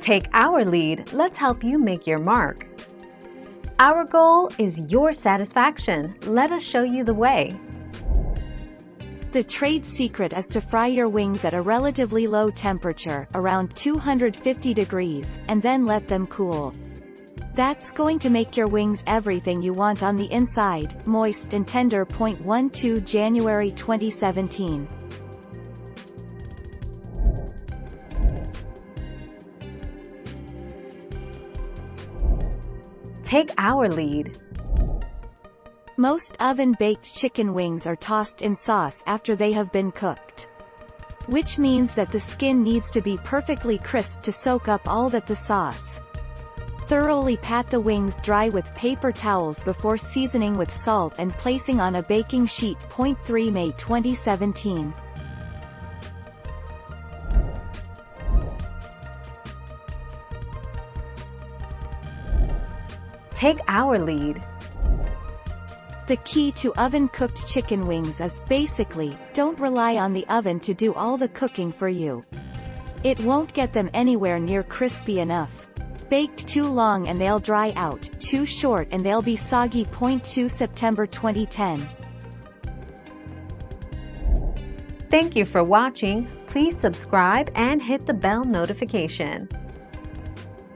Take our lead, let's help you make your mark. Our goal is your satisfaction. Let us show you the way. The trade secret is to fry your wings at a relatively low temperature, around 250 degrees, and then let them cool. That's going to make your wings everything you want on the inside, moist and tender. 12 January 2017. Take our lead. Most oven-baked chicken wings are tossed in sauce after they have been cooked. Which means that the skin needs to be perfectly crisp to soak up all that the sauce. Thoroughly pat the wings dry with paper towels before seasoning with salt and placing on a baking sheet. 3 May 2017. Take our lead. The key to oven-cooked chicken wings is, basically, don't rely on the oven to do all the cooking for you. It won't get them anywhere near crispy enough. Baked too long and they'll dry out, too short and they'll be soggy. 2 September 2010. Thank you for watching. Please subscribe and hit the bell notification.